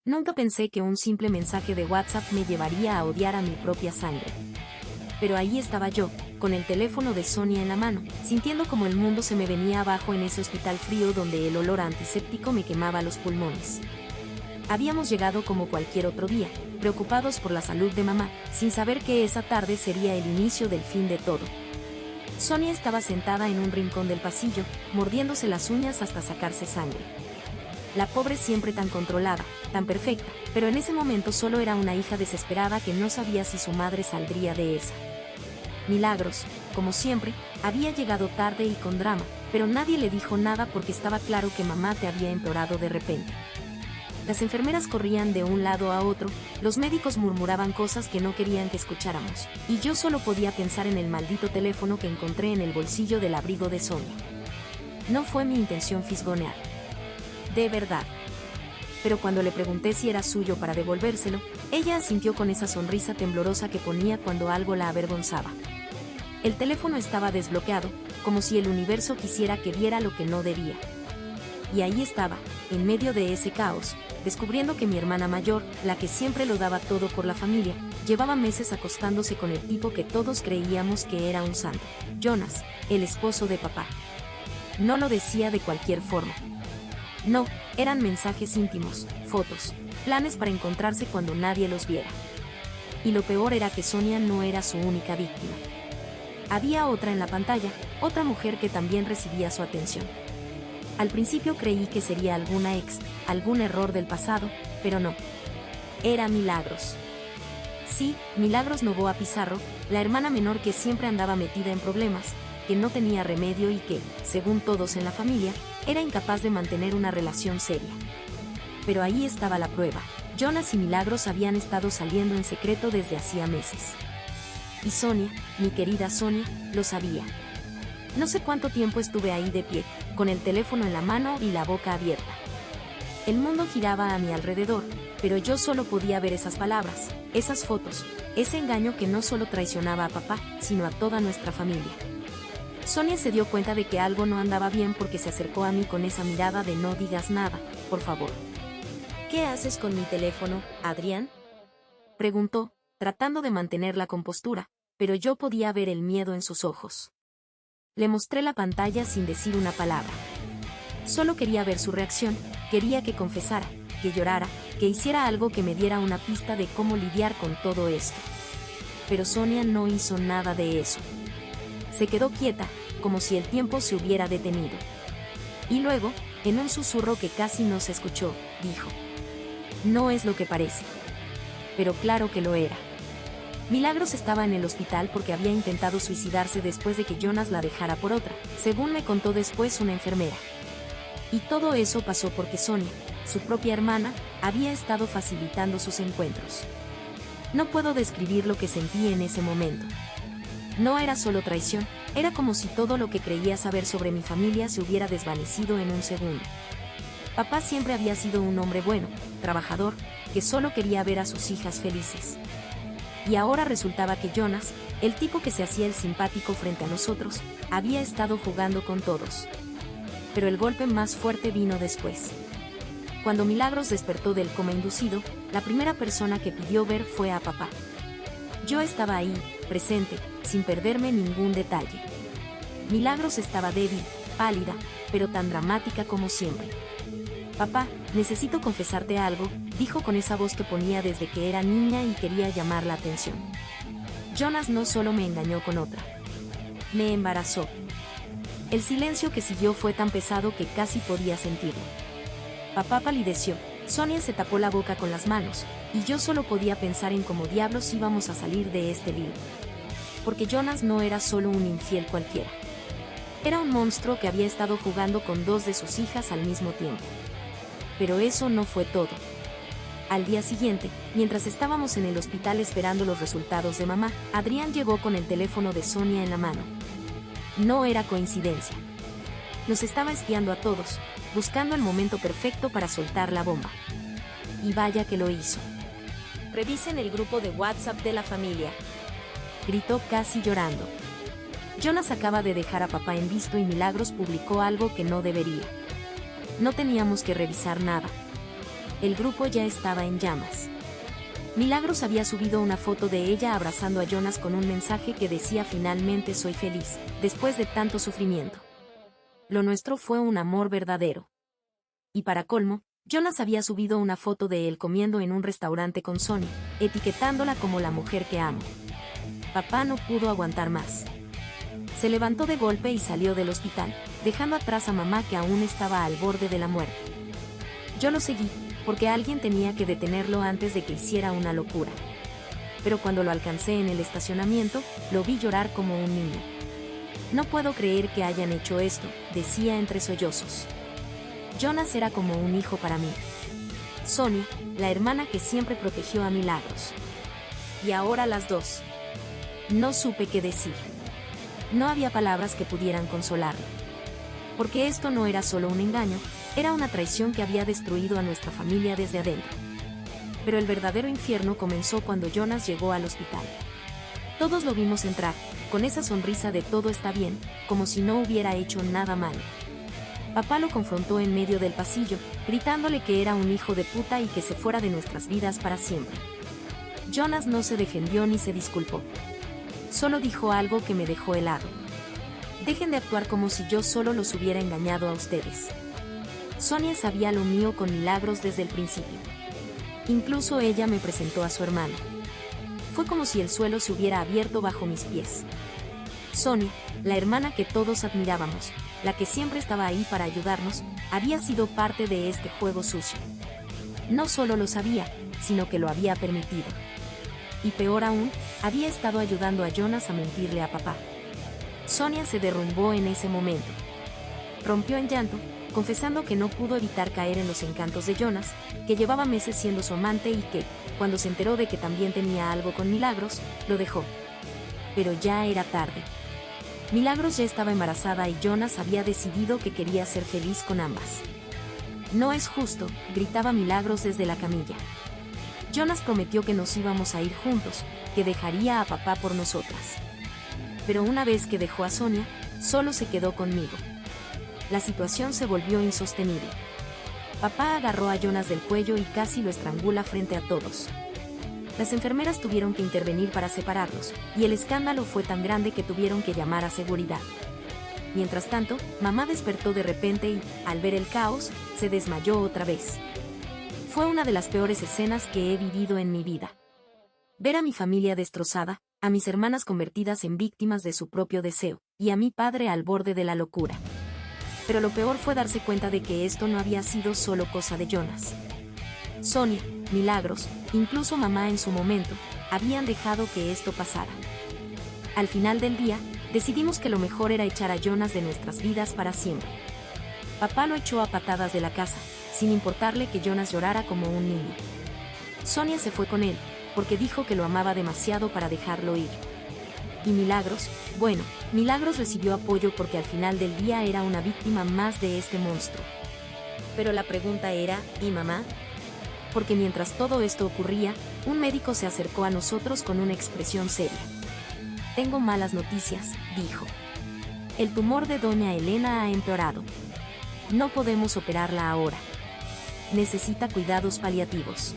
Nunca pensé que un simple mensaje de WhatsApp me llevaría a odiar a mi propia sangre. Pero ahí estaba yo, con el teléfono de Sonia en la mano, sintiendo como el mundo se me venía abajo en ese hospital frío donde el olor a antiséptico me quemaba los pulmones. Habíamos llegado como cualquier otro día, preocupados por la salud de mamá, sin saber que esa tarde sería el inicio del fin de todo. Sonia estaba sentada en un rincón del pasillo, mordiéndose las uñas hasta sacarse sangre. La pobre siempre tan controlada, tan perfecta, pero en ese momento solo era una hija desesperada que no sabía si su madre saldría de esa. Milagros, como siempre, había llegado tarde y con drama, pero nadie le dijo nada porque estaba claro que mamá te había empeorado de repente. Las enfermeras corrían de un lado a otro, los médicos murmuraban cosas que no querían que escucháramos, y yo solo podía pensar en el maldito teléfono que encontré en el bolsillo del abrigo de Sonia. No fue mi intención fisgonear. De verdad. Pero cuando le pregunté si era suyo para devolvérselo, ella asintió con esa sonrisa temblorosa que ponía cuando algo la avergonzaba. El teléfono estaba desbloqueado, como si el universo quisiera que viera lo que no debía. Y ahí estaba, en medio de ese caos, descubriendo que mi hermana mayor, la que siempre lo daba todo por la familia, llevaba meses acostándose con el tipo que todos creíamos que era un santo, Jonas, el esposo de papá. No lo decía de cualquier forma. No, eran mensajes íntimos, fotos, planes para encontrarse cuando nadie los viera. Y lo peor era que Sonia no era su única víctima. Había otra en la pantalla, otra mujer que también recibía su atención. Al principio creí que sería alguna ex, algún error del pasado, pero no. Era Milagros. Sí, Milagros Novoa Pizarro, la hermana menor que siempre andaba metida en problemas, que no tenía remedio y que, según todos en la familia, era incapaz de mantener una relación seria. Pero ahí estaba la prueba. Jonas y Milagros habían estado saliendo en secreto desde hacía meses. Y Sonia, mi querida Sonia, lo sabía. No sé cuánto tiempo estuve ahí de pie, con el teléfono en la mano y la boca abierta. El mundo giraba a mi alrededor, pero yo solo podía ver esas palabras, esas fotos, ese engaño que no solo traicionaba a papá, sino a toda nuestra familia. Sonia se dio cuenta de que algo no andaba bien porque se acercó a mí con esa mirada de no digas nada, por favor. ¿Qué haces con mi teléfono, Adrián?, preguntó, tratando de mantener la compostura, pero yo podía ver el miedo en sus ojos. Le mostré la pantalla sin decir una palabra. Solo quería ver su reacción, quería que confesara, que llorara, que hiciera algo que me diera una pista de cómo lidiar con todo esto. Pero Sonia no hizo nada de eso. Se quedó quieta, como si el tiempo se hubiera detenido. Y luego, en un susurro que casi no se escuchó, dijo: no es lo que parece. Pero claro que lo era. Milagros estaba en el hospital porque había intentado suicidarse después de que Jonas la dejara por otra, según me contó después una enfermera. Y todo eso pasó porque Sonia, su propia hermana, había estado facilitando sus encuentros. No puedo describir lo que sentí en ese momento. No era solo traición, era como si todo lo que creía saber sobre mi familia se hubiera desvanecido en un segundo. Papá siempre había sido un hombre bueno, trabajador, que solo quería ver a sus hijas felices. Y ahora resultaba que Jonas, el tipo que se hacía el simpático frente a nosotros, había estado jugando con todos. Pero el golpe más fuerte vino después. Cuando Milagros despertó del coma inducido, la primera persona que pidió ver fue a papá. Yo estaba ahí, presente, sin perderme ningún detalle. Milagros estaba débil, pálida, pero tan dramática como siempre. Papá, necesito confesarte algo, dijo con esa voz que ponía desde que era niña y quería llamar la atención. Jonas no solo me engañó con otra. Me embarazó. El silencio que siguió fue tan pesado que casi podía sentirlo. Papá palideció, Sonia se tapó la boca con las manos, y yo solo podía pensar en cómo diablos íbamos a salir de este lío. Porque Jonas no era solo un infiel cualquiera. Era un monstruo que había estado jugando con dos de sus hijas al mismo tiempo. Pero eso no fue todo. Al día siguiente, mientras estábamos en el hospital esperando los resultados de mamá, Adrián llegó con el teléfono de Sonia en la mano. No era coincidencia. Nos estaba espiando a todos, buscando el momento perfecto para soltar la bomba. Y vaya que lo hizo. Revisen el grupo de WhatsApp de la familia, gritó casi llorando. Jonas acaba de dejar a papá en visto y Milagros publicó algo que no debería. No teníamos que revisar nada. El grupo ya estaba en llamas. Milagros había subido una foto de ella abrazando a Jonas con un mensaje que decía: finalmente soy feliz, después de tanto sufrimiento. Lo nuestro fue un amor verdadero. Y para colmo, Jonas había subido una foto de él comiendo en un restaurante con Sonia, etiquetándola como la mujer que amo. Papá no pudo aguantar más. Se levantó de golpe y salió del hospital, dejando atrás a mamá, que aún estaba al borde de la muerte. Yo lo seguí, porque alguien tenía que detenerlo antes de que hiciera una locura. Pero cuando lo alcancé en el estacionamiento, lo vi llorar como un niño. No puedo creer que hayan hecho esto, decía entre sollozos. Jonas era como un hijo para mí. Sonia, la hermana que siempre protegió a Milagros. Y ahora las dos. No supe qué decir. No había palabras que pudieran consolarlo. Porque esto no era solo un engaño, era una traición que había destruido a nuestra familia desde adentro. Pero el verdadero infierno comenzó cuando Jonas llegó al hospital. Todos lo vimos entrar, con esa sonrisa de todo está bien, como si no hubiera hecho nada malo. Papá lo confrontó en medio del pasillo, gritándole que era un hijo de puta y que se fuera de nuestras vidas para siempre. Jonas no se defendió ni se disculpó. Solo dijo algo que me dejó helado. Dejen de actuar como si yo solo los hubiera engañado a ustedes. Sonia sabía lo mío con Milagros desde el principio. Incluso ella me presentó a su hermana. Fue como si el suelo se hubiera abierto bajo mis pies. Sonia, la hermana que todos admirábamos, la que siempre estaba ahí para ayudarnos, había sido parte de este juego sucio. No solo lo sabía, sino que lo había permitido. Y peor aún, había estado ayudando a Jonas a mentirle a papá. Sonia se derrumbó en ese momento. Rompió en llanto, confesando que no pudo evitar caer en los encantos de Jonas, que llevaba meses siendo su amante y que, cuando se enteró de que también tenía algo con Milagros, lo dejó. Pero ya era tarde. Milagros ya estaba embarazada y Jonas había decidido que quería ser feliz con ambas. No es justo, gritaba Milagros desde la camilla. Jonas prometió que nos íbamos a ir juntos, que dejaría a papá por nosotras. Pero una vez que dejó a Sonia, solo se quedó conmigo. La situación se volvió insostenible. Papá agarró a Jonas del cuello y casi lo estrangula frente a todos. Las enfermeras tuvieron que intervenir para separarlos, y el escándalo fue tan grande que tuvieron que llamar a seguridad. Mientras tanto, mamá despertó de repente y, al ver el caos, se desmayó otra vez. Fue una de las peores escenas que he vivido en mi vida. Ver a mi familia destrozada, a mis hermanas convertidas en víctimas de su propio deseo, y a mi padre al borde de la locura. Pero lo peor fue darse cuenta de que esto no había sido solo cosa de Jonas. Sonia, Milagros, incluso mamá en su momento, habían dejado que esto pasara. Al final del día, decidimos que lo mejor era echar a Jonas de nuestras vidas para siempre. Papá lo echó a patadas de la casa, sin importarle que Jonas llorara como un niño. Sonia se fue con él, porque dijo que lo amaba demasiado para dejarlo ir. Y Milagros, bueno, Milagros recibió apoyo porque al final del día era una víctima más de este monstruo. Pero la pregunta era, ¿y mamá? Porque mientras todo esto ocurría, un médico se acercó a nosotros con una expresión seria. Tengo malas noticias, dijo. El tumor de doña Elena ha empeorado. No podemos operarla ahora. Necesita cuidados paliativos.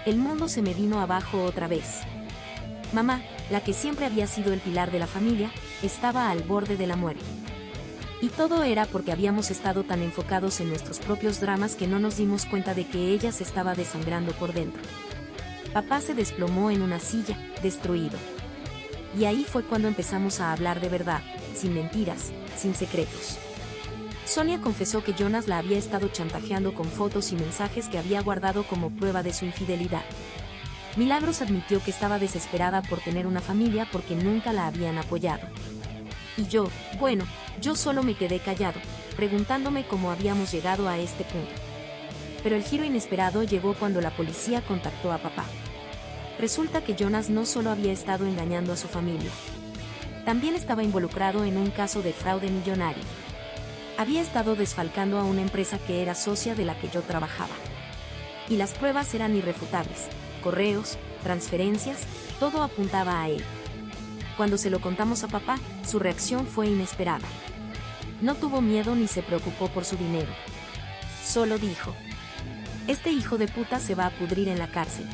El mundo se me vino abajo otra vez. Mamá, la que siempre había sido el pilar de la familia, estaba al borde de la muerte. Y todo era porque habíamos estado tan enfocados en nuestros propios dramas que no nos dimos cuenta de que ella se estaba desangrando por dentro. Papá se desplomó en una silla, destruido. Y ahí fue cuando empezamos a hablar de verdad, sin mentiras, sin secretos. Sonia confesó que Jonas la había estado chantajeando con fotos y mensajes que había guardado como prueba de su infidelidad. Milagros admitió que estaba desesperada por tener una familia porque nunca la habían apoyado. Y yo, bueno, yo solo me quedé callado, preguntándome cómo habíamos llegado a este punto. Pero el giro inesperado llegó cuando la policía contactó a papá. Resulta que Jonas no solo había estado engañando a su familia. También estaba involucrado en un caso de fraude millonario. Había estado desfalcando a una empresa que era socia de la que yo trabajaba. Y las pruebas eran irrefutables. Correos, transferencias, todo apuntaba a él. Cuando se lo contamos a papá, su reacción fue inesperada. No tuvo miedo ni se preocupó por su dinero. Solo dijo: Este hijo de puta se va a pudrir en la cárcel.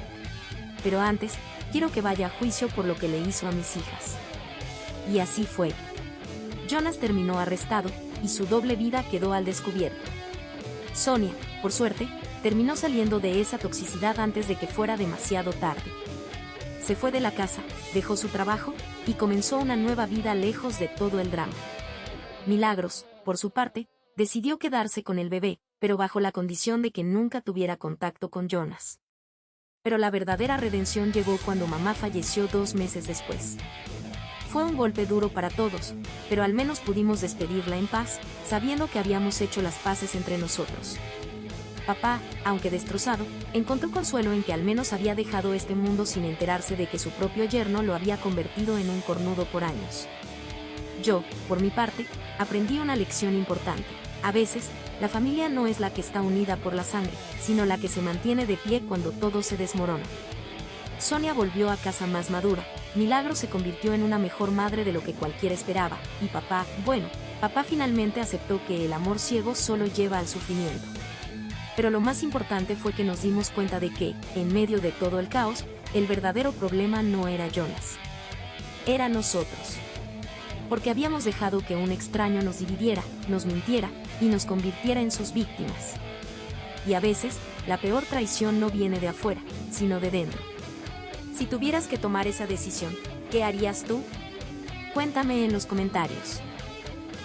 Pero antes, quiero que vaya a juicio por lo que le hizo a mis hijas. Y así fue. Jonas terminó arrestado, y su doble vida quedó al descubierto. Sonia, por suerte, terminó saliendo de esa toxicidad antes de que fuera demasiado tarde. Se fue de la casa, dejó su trabajo, y comenzó una nueva vida lejos de todo el drama. Milagros, por su parte, decidió quedarse con el bebé, pero bajo la condición de que nunca tuviera contacto con Jonas. Pero la verdadera redención llegó cuando mamá falleció 2 meses después. Fue un golpe duro para todos, pero al menos pudimos despedirla en paz, sabiendo que habíamos hecho las paces entre nosotros. Papá, aunque destrozado, encontró consuelo en que al menos había dejado este mundo sin enterarse de que su propio yerno lo había convertido en un cornudo por años. Yo, por mi parte, aprendí una lección importante. A veces, la familia no es la que está unida por la sangre, sino la que se mantiene de pie cuando todo se desmorona. Sonia volvió a casa más madura, Milagro se convirtió en una mejor madre de lo que cualquiera esperaba, y papá finalmente aceptó que el amor ciego solo lleva al sufrimiento. Pero lo más importante fue que nos dimos cuenta de que, en medio de todo el caos, el verdadero problema no era Jonas. Era nosotros. Porque habíamos dejado que un extraño nos dividiera, nos mintiera, y nos convirtiera en sus víctimas. Y a veces, la peor traición no viene de afuera, sino de dentro. Si tuvieras que tomar esa decisión, ¿qué harías tú? Cuéntame en los comentarios.